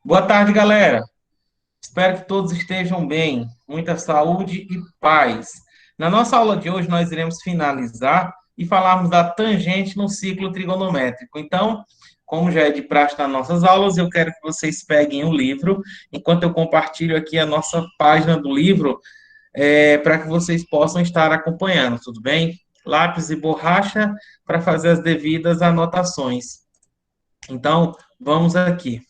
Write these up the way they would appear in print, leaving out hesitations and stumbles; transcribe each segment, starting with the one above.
Boa tarde, galera. Espero que todos estejam bem, muita saúde e paz. Na nossa aula de hoje, nós iremos finalizar e falarmos da tangente no ciclo trigonométrico. Então, como já é de praxe nas nossas aulas, eu quero que vocês peguem o livro, enquanto eu compartilho aqui a nossa página do livro, para que vocês possam estar acompanhando, tudo bem? Lápis e borracha para fazer as devidas anotações. Então, vamos aqui.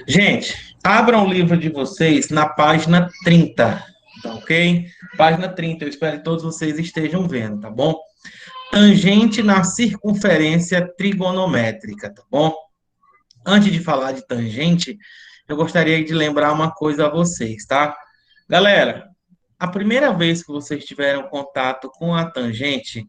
Gente, abram o livro de vocês na página 30, tá ok? Página 30, eu espero que todos vocês estejam vendo, tá bom? Tangente na circunferência trigonométrica, tá bom? Antes de falar de tangente, eu gostaria de lembrar uma coisa a vocês, tá? Galera, a primeira vez que vocês tiveram contato com a tangente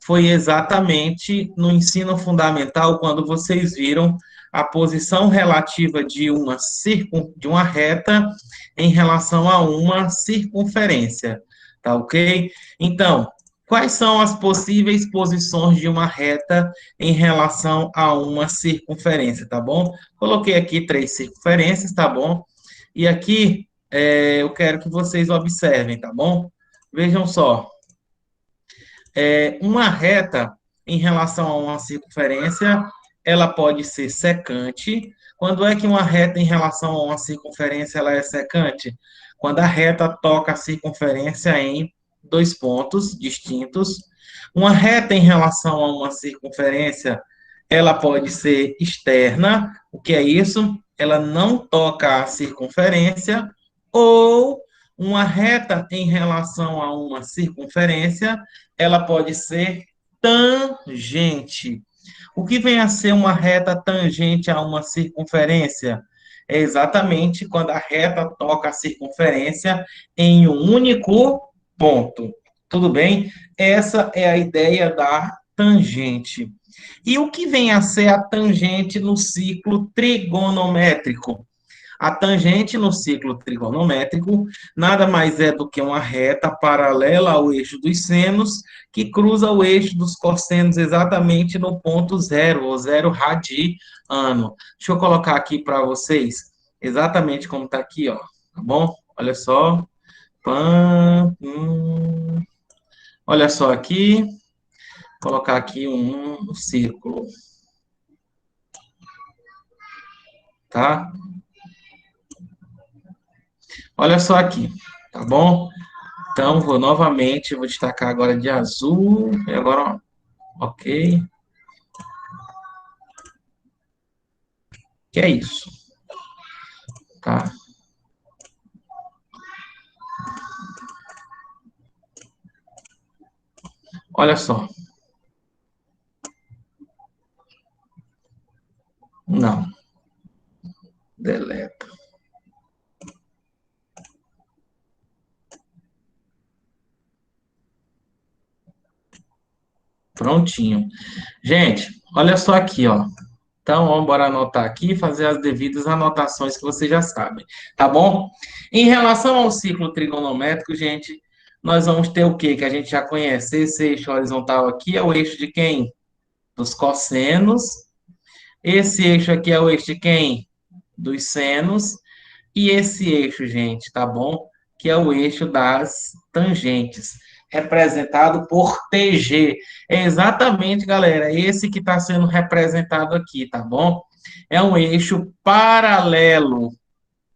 foi exatamente no ensino fundamental, quando vocês viram a posição relativa de uma reta em relação a uma circunferência, tá ok? Então, quais são as possíveis posições de uma reta em relação a uma circunferência, tá bom? Coloquei aqui 3 circunferências, tá bom? E aqui eu quero que vocês observem, tá bom? Vejam só, uma reta em relação a uma circunferência, ela pode ser secante. Quando é que uma reta em relação a uma circunferência ela é secante? Quando a reta toca a circunferência em 2 pontos distintos. Uma reta em relação a uma circunferência, ela pode ser externa. O que é isso? Ela não toca a circunferência. Ou uma reta em relação a uma circunferência, ela pode ser tangente. O que vem a ser uma reta tangente a uma circunferência? É exatamente quando a reta toca a circunferência em um único ponto. Tudo bem? Essa é a ideia da tangente. E o que vem a ser a tangente no ciclo trigonométrico? A tangente no ciclo trigonométrico nada mais é do que uma reta paralela ao eixo dos senos, que cruza o eixo dos cossenos exatamente no ponto zero, ou zero radiano. Deixa eu colocar aqui para vocês, exatamente como está aqui, ó, tá bom? Olha só. Olha só aqui, vou colocar aqui um círculo, tá? Olha só aqui, tá bom? Então, vou destacar agora de azul, e agora, ok. Que é isso, tá? Olha só. Não. Deleta. Prontinho. Gente, olha só aqui, ó. Então, vamos embora anotar aqui e fazer as devidas anotações que vocês já sabem, tá bom? Em relação ao ciclo trigonométrico, gente, nós vamos ter o quê? Que a gente já conhece. Esse eixo horizontal aqui é o eixo de quem? Dos cossenos. Esse eixo aqui é o eixo de quem? Dos senos. E esse eixo, gente, tá bom? Que é o eixo das tangentes, representado por TG. É exatamente, galera, esse que está sendo representado aqui, tá bom? É um eixo paralelo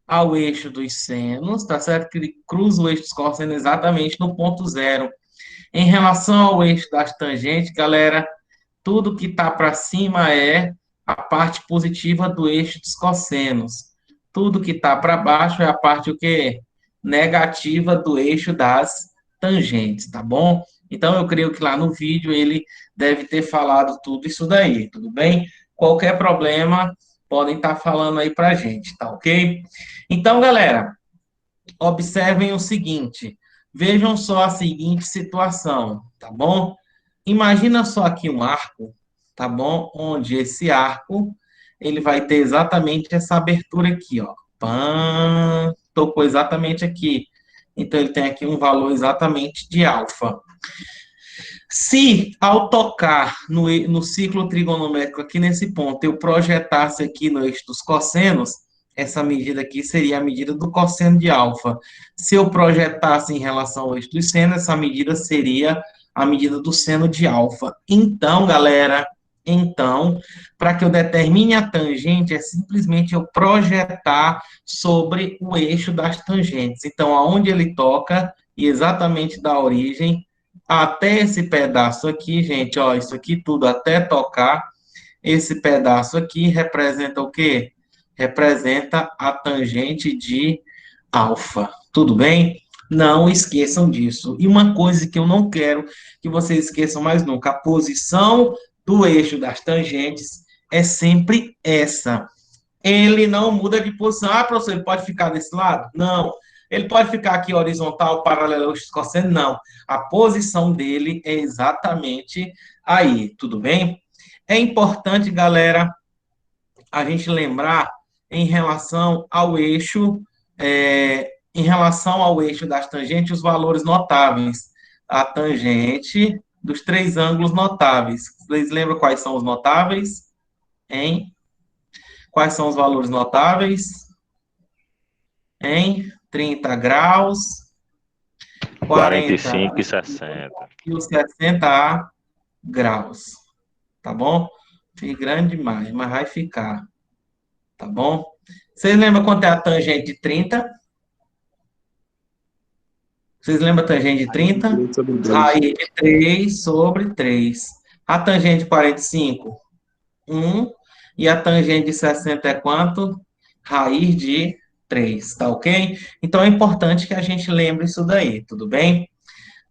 ao eixo dos senos, tá certo? Que ele cruza o eixo dos cossenos exatamente no ponto zero. Em relação ao eixo das tangentes, galera, tudo que está para cima é a parte positiva do eixo dos cossenos. Tudo que está para baixo é a parte o quê? Negativa do eixo das tangentes, tá bom? Então, eu creio que lá no vídeo ele deve ter falado tudo isso daí, tudo bem? Qualquer problema, podem estar falando aí para a gente, tá ok? Então, galera, observem o seguinte, vejam só a seguinte situação, tá bom? Imagina só aqui um arco, tá bom? Onde esse arco, ele vai ter exatamente essa abertura aqui, ó. Pã, tocou exatamente aqui. Então, ele tem aqui um valor exatamente de alfa. Se, ao tocar no ciclo trigonométrico aqui nesse ponto, eu projetasse aqui no eixo dos cossenos, essa medida aqui seria a medida do cosseno de alfa. Se eu projetasse em relação ao eixo dos senos, essa medida seria a medida do seno de alfa. Então, galera, para que eu determine a tangente, é simplesmente eu projetar sobre o eixo das tangentes. Então, aonde ele toca, e exatamente da origem até esse pedaço aqui, gente, ó, isso aqui tudo até tocar, esse pedaço aqui representa o quê? Representa a tangente de alfa. Tudo bem? Não esqueçam disso. E uma coisa que eu não quero que vocês esqueçam mais nunca, a posição do eixo das tangentes é sempre essa. Ele não muda de posição. Ah, professor, ele pode ficar desse lado? Não. Ele pode ficar aqui horizontal, paralelo ao cosseno? Não. A posição dele é exatamente aí, tudo bem? É importante, galera, a gente lembrar em relação ao eixo, em relação ao eixo das tangentes, os valores notáveis. A tangente dos três ângulos notáveis. Vocês lembram quais são os notáveis? Hein? Quais são os valores notáveis? Em 30 graus, 40 45 e 60. e os 60 graus. Tá bom? Fica grande demais, mas vai ficar. Tá bom? Vocês lembram quanto é a tangente de 30? Vocês lembram a tangente de 30? Raiz de 3 sobre 3. A tangente de 45? 1. E a tangente de 60 é quanto? Raiz de 3, tá ok? Então é importante que a gente lembre isso daí, tudo bem?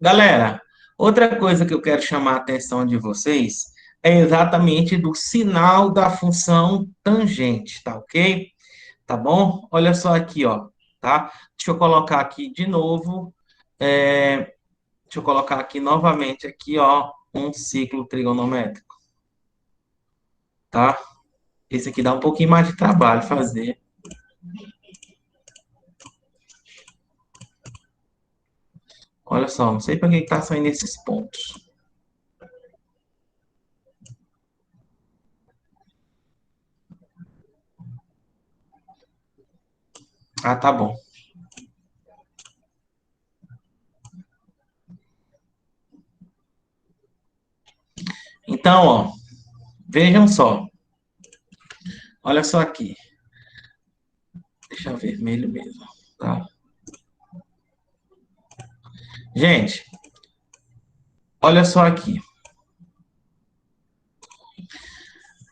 Galera, outra coisa que eu quero chamar a atenção de vocês é exatamente do sinal da função tangente, tá ok? Tá bom? Olha só aqui, ó, tá? Deixa eu colocar aqui de novo, deixa eu colocar aqui novamente aqui, ó, um ciclo trigonométrico, tá? Esse aqui dá um pouquinho mais de trabalho fazer. Olha só, não sei para que está saindo esses pontos. Ah, tá bom. Então, ó, vejam só. Olha só aqui. Deixa eu vermelho mesmo, tá? Gente, olha só aqui.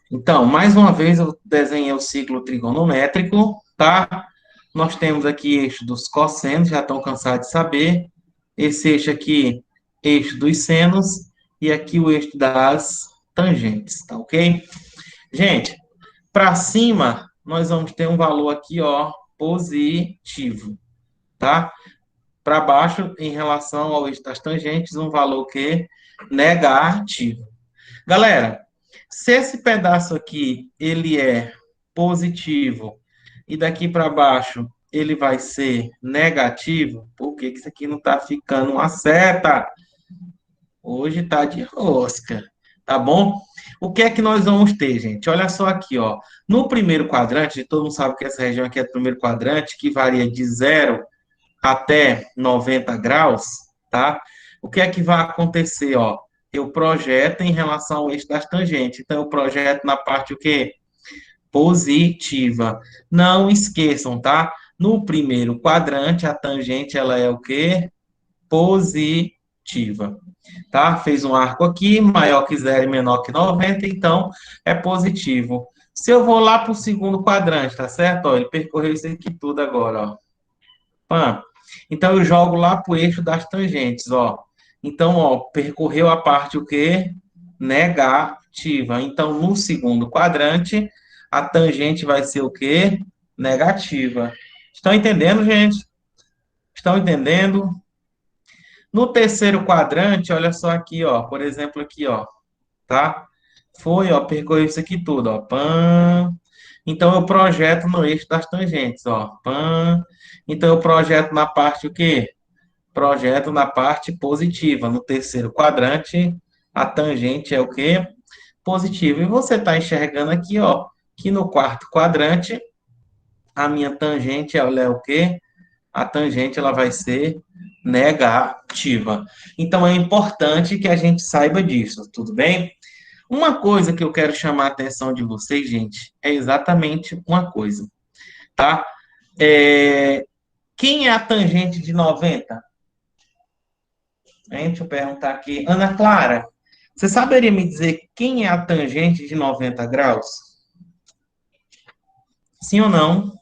Então, mais uma vez eu desenhei o ciclo trigonométrico, tá? Nós temos aqui eixo dos cossenos, já estão cansados de saber. Esse eixo aqui, eixo dos senos, e aqui o eixo das tangentes, tá ok? Gente, para cima, nós vamos ter um valor aqui, ó, positivo, tá? Para baixo, em relação ao eixo das tangentes, um valor que negativo. Galera, se esse pedaço aqui ele é positivo e daqui para baixo ele vai ser negativo, por que que isso aqui não está ficando uma seta? Hoje tá de rosca, tá bom? O que é que nós vamos ter, gente? Olha só aqui, ó. No primeiro quadrante, todo mundo sabe que essa região aqui é do primeiro quadrante, que varia de 0 até 90 graus, tá? O que é que vai acontecer, ó? Eu projeto em relação ao eixo das tangentes. Então, eu projeto na parte o quê? Positiva. Não esqueçam, tá? No primeiro quadrante, a tangente, ela é o quê? Positiva. Tá? Fez um arco aqui, maior que 0 e menor que 90, então é positivo. Se eu vou lá para o segundo quadrante, tá certo? Ó, ele percorreu isso aqui tudo agora, ó. Pã. Então, eu jogo lá para o eixo das tangentes, ó. Então, ó, percorreu a parte o quê? Negativa. Então, no segundo quadrante, a tangente vai ser o quê? Negativa. Estão entendendo, gente? Estão entendendo? No terceiro quadrante, olha só aqui, ó. Por exemplo, aqui, ó. Tá? Foi, ó, percorreu isso aqui tudo, ó. Pã. Então, eu projeto no eixo das tangentes, ó. Pã. Então, eu projeto na parte o quê? Projeto na parte positiva. No terceiro quadrante, a tangente é o quê? Positiva. E você está enxergando aqui, ó, que no quarto quadrante, a minha tangente, ela é o quê? A tangente, ela vai ser negativa. Então, é importante que a gente saiba disso, tudo bem? Uma coisa que eu quero chamar a atenção de vocês, gente, é exatamente uma coisa, tá? Quem é a tangente de 90? Hein? Deixa eu perguntar aqui. Ana Clara, você saberia me dizer quem é a tangente de 90 graus? Sim ou não?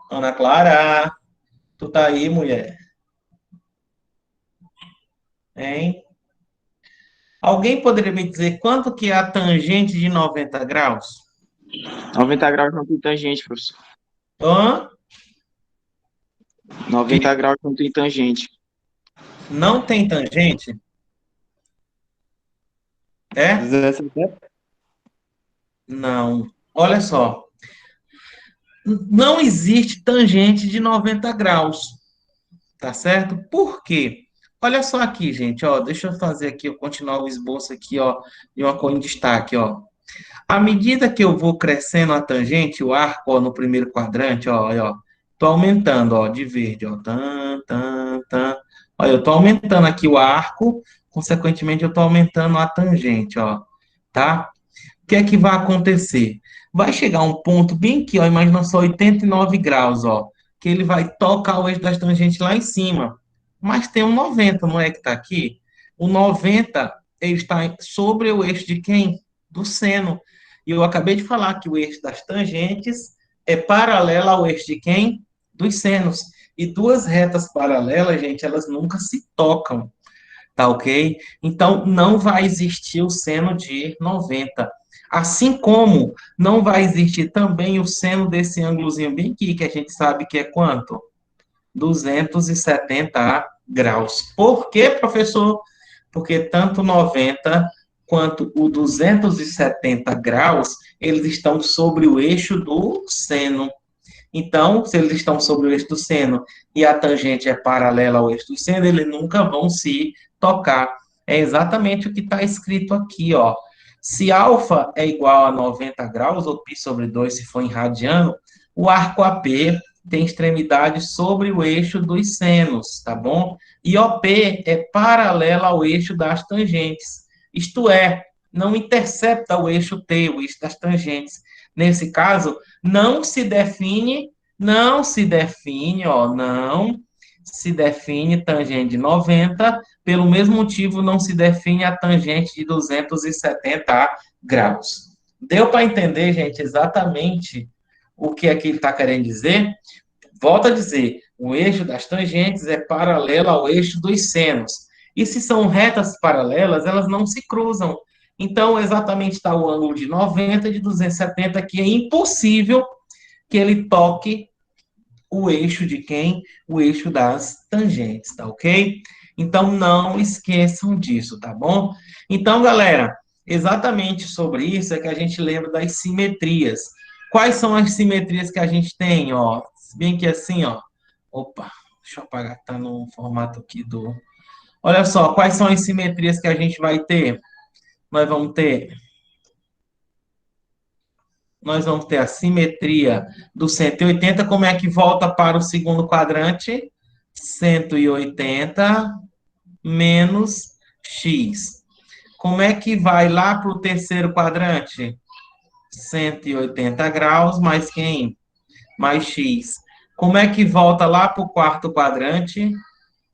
Ana Clara, tu tá aí, mulher? Hein? Alguém poderia me dizer quanto que é a tangente de 90 graus? 90 graus não tem tangente, professor. Hã? 90 graus não tem tangente. Não tem tangente? É? 17? Não. Olha só. Não existe tangente de 90 graus, tá certo? Por quê? Olha só aqui, gente, ó, deixa eu fazer aqui, eu continuar o esboço aqui, ó, de uma cor em destaque, ó. À medida que eu vou crescendo a tangente, o arco, ó, no primeiro quadrante, ó, tô aumentando, ó, de verde, ó, tan. Olha, eu tô aumentando aqui o arco, consequentemente eu tô aumentando a tangente, ó, tá? O que é que vai acontecer? Vai chegar um ponto bem aqui, ó, imagina só 89 graus, ó, que ele vai tocar o eixo das tangentes lá em cima. Mas tem um 90, não é que está aqui? O 90, ele está sobre o eixo de quem? Do seno. E eu acabei de falar que o eixo das tangentes é paralelo ao eixo de quem? Dos senos. E duas retas paralelas, gente, elas nunca se tocam, tá ok? Então, não vai existir o seno de 90. Assim como não vai existir também o seno desse ângulozinho bem aqui, que a gente sabe que é quanto? 270 graus. Por quê, professor? Porque tanto 90 quanto o 270 graus, eles estão sobre o eixo do seno. Então, se eles estão sobre o eixo do seno e a tangente é paralela ao eixo do seno, eles nunca vão se tocar. É exatamente o que está escrito aqui, ó. Se alfa é igual a 90 graus, ou π sobre 2, se for em radiano, o arco AP tem extremidade sobre o eixo dos senos, tá bom? E OP é paralela ao eixo das tangentes. Isto é, não intercepta o eixo T, o eixo das tangentes. Nesse caso, não se define, ó, não se define tangente de 90, pelo mesmo motivo não se define a tangente de 270 graus. Deu para entender, gente, exatamente o que aqui ele está querendo dizer? Volto a dizer, o eixo das tangentes é paralelo ao eixo dos senos. E se são retas paralelas, elas não se cruzam. Então, exatamente está o ângulo de 90 e de 270, que é impossível que ele toque o eixo de quem? O eixo das tangentes, tá ok? Então, não esqueçam disso, tá bom? Então, galera, exatamente sobre isso é que a gente lembra das simetrias. Quais são as simetrias que a gente tem, ó? Bem que assim, ó. Opa, deixa eu apagar, tá no formato aqui do... Olha só, quais são as simetrias que a gente vai ter? Nós vamos ter a simetria do 180. Como é que volta para o segundo quadrante? 180 menos x. Como é que vai lá para o terceiro quadrante? 180 graus mais quem? Mais x. Como é que volta lá para o quarto quadrante?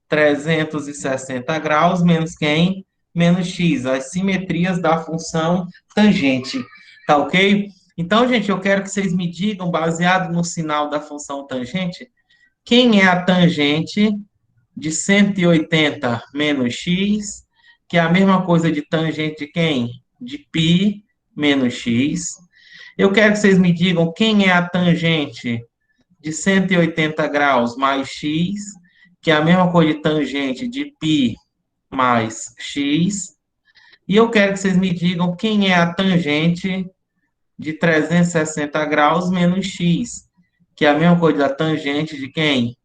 360 graus menos quem? Menos x. As simetrias da função tangente. Tá ok? Então, gente, eu quero que vocês me digam, baseado no sinal da função tangente, quem é a tangente de 180 menos x, que é a mesma coisa de tangente de quem? De π menos x. Eu quero que vocês me digam quem é a tangente de 180 graus mais x, que é a mesma coisa de tangente de π mais x. E eu quero que vocês me digam quem é a tangente de 360 graus menos x, que é a mesma coisa da tangente de quem?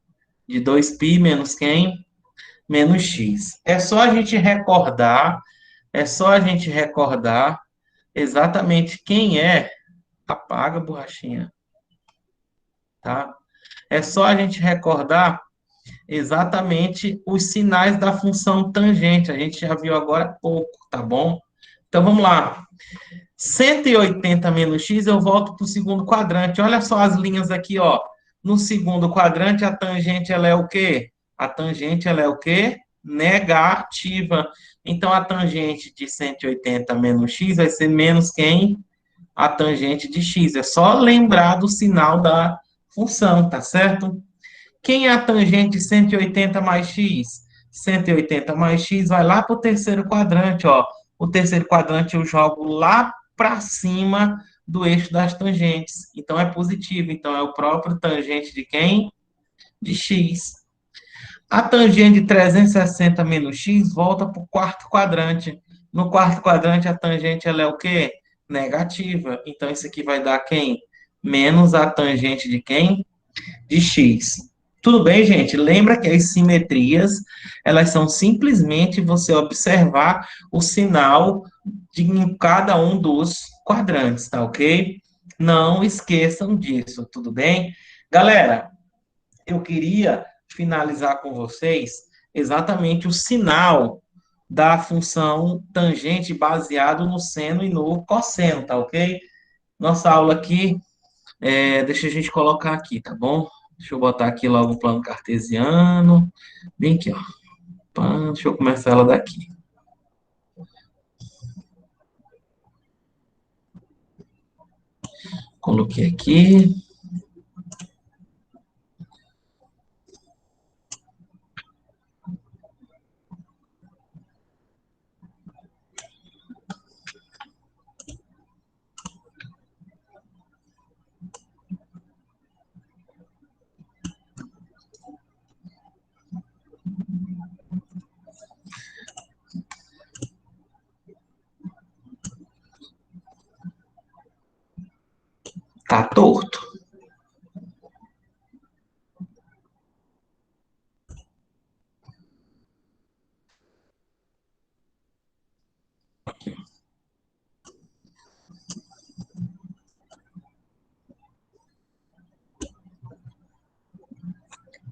De 2π menos quem? Menos x. É só a gente recordar exatamente quem é. Apaga, borrachinha, tá? É só a gente recordar exatamente os sinais da função tangente. A gente já viu agora há pouco, tá bom? Então vamos lá. 180 menos x, eu volto para o segundo quadrante. Olha só as linhas aqui, ó. No segundo quadrante, a tangente ela é o quê? A tangente ela é o quê? Negativa. Então a tangente de 180 menos x vai ser menos quem? A tangente de x. É só lembrar do sinal da função, tá certo? Quem é a tangente de 180 mais x? 180 mais x vai lá para o terceiro quadrante, ó. O terceiro quadrante eu jogo lá para cima do eixo das tangentes. Então é positivo. Então é o próprio tangente de quem? De x. A tangente de 360 menos x volta para o quarto quadrante. No quarto quadrante, a tangente ela é o quê? Negativa. Então, isso aqui vai dar quem? Menos a tangente de quem? De x. Tudo bem, gente? Lembra que as simetrias, elas são simplesmente você observar o sinal em cada um dos quadrantes, tá ok? Não esqueçam disso, tudo bem? Galera, eu queria finalizar com vocês exatamente o sinal da função tangente baseado no seno e no cosseno, tá ok? Nossa aula aqui, deixa a gente colocar aqui, tá bom? Deixa eu botar aqui logo o plano cartesiano. Bem aqui, ó. Deixa eu começar ela daqui. Coloquei aqui. Tá torto.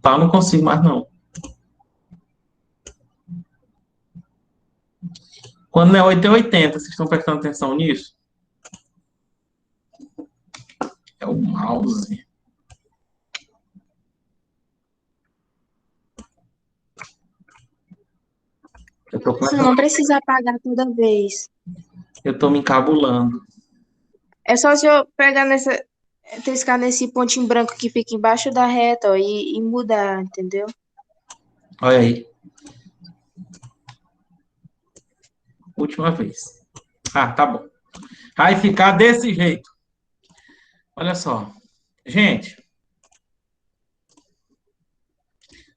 Tá, não consigo mais não. Quando não é 8 é 80, vocês estão prestando atenção nisso? É o mouse. Você não precisa apagar toda vez. Eu tô me encabulando. É só se eu pegar triscar nesse pontinho branco que fica embaixo da reta, ó, e mudar, entendeu? Olha aí. Última vez. Ah, tá bom. Vai ficar desse jeito. Olha só. Gente,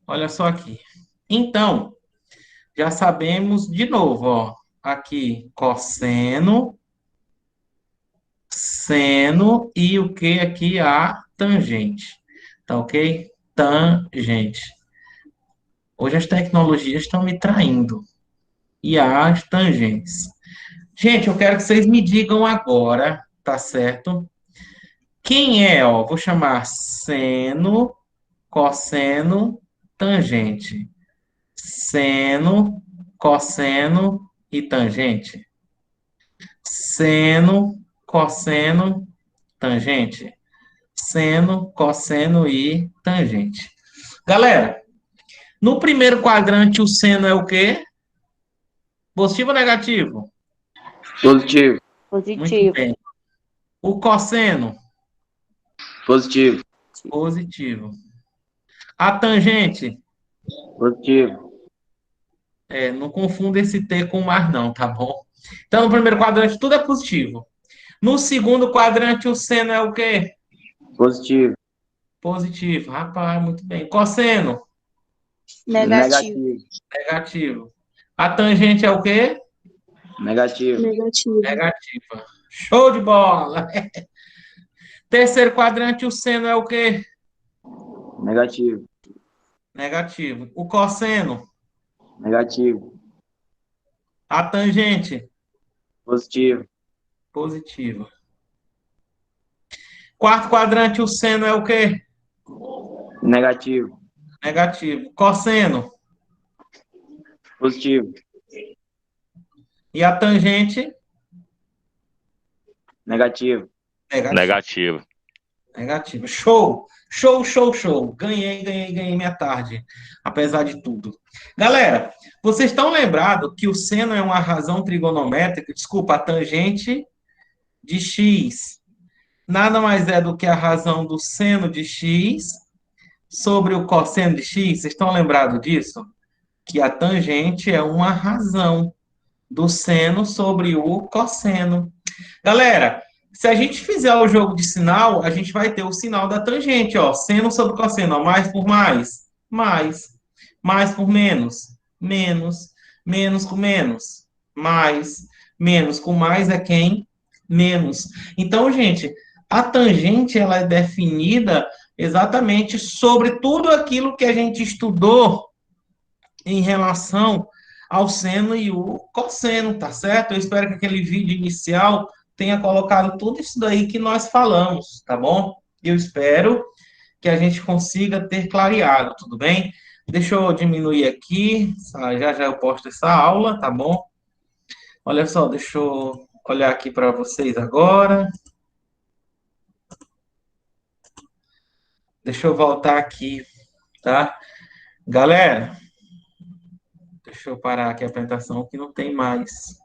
olha só aqui. Então, já sabemos de novo, ó. Aqui, cosseno, seno e o que aqui? A tangente. Tá ok? Tangente. Hoje as tecnologias estão me traindo. E as tangentes. Gente, eu quero que vocês me digam agora, tá certo? Quem é, ó, vou chamar seno, cosseno, tangente. Seno, cosseno e tangente. Seno, cosseno, tangente. Seno, cosseno e tangente. Galera, no primeiro quadrante o seno é o quê? Positivo ou negativo? Positivo. Muito Positivo. bem. O cosseno? Positivo. Positivo. A tangente? Positivo. Não confunda esse T com mais não, tá bom? Então, no primeiro quadrante, tudo é positivo. No segundo quadrante, o seno é o quê? Positivo. Positivo. Rapaz, muito bem. Cosseno? Negativo. Negativo. A tangente é o quê? Negativo. Negativo. Negativa. Show de bola! Terceiro quadrante, o seno é o quê? Negativo. Negativo. O cosseno, Negativo. a tangente, Positivo. positivo. Quarto quadrante, o seno é o quê? Negativo. Negativo. Cosseno. Positivo. E a tangente? Negativo. Negativo. Negativo. Negativo. Show! Show, show, show. Ganhei minha tarde. Apesar de tudo. Galera, vocês estão lembrados que o seno é uma razão trigonométrica? Desculpa, a tangente de x nada mais é do que a razão do seno de x sobre o cosseno de x. Vocês estão lembrados disso? Que a tangente é uma razão do seno sobre o cosseno. Galera, se a gente fizer o jogo de sinal, a gente vai ter o sinal da tangente, ó. Seno sobre cosseno, ó. Mais por mais, mais. Mais por menos, menos. Menos com menos, mais. Menos com mais é quem? Menos. Então, gente, a tangente, ela é definida exatamente sobre tudo aquilo que a gente estudou em relação ao seno e o cosseno, tá certo? Eu espero que aquele vídeo inicial tenha colocado tudo isso daí que nós falamos, tá bom? Eu espero que a gente consiga ter clareado, tudo bem? Deixa eu diminuir aqui, já já eu posto essa aula, tá bom? Olha só, deixa eu olhar aqui para vocês agora. Deixa eu voltar aqui, tá? Galera, deixa eu parar aqui a apresentação que não tem mais.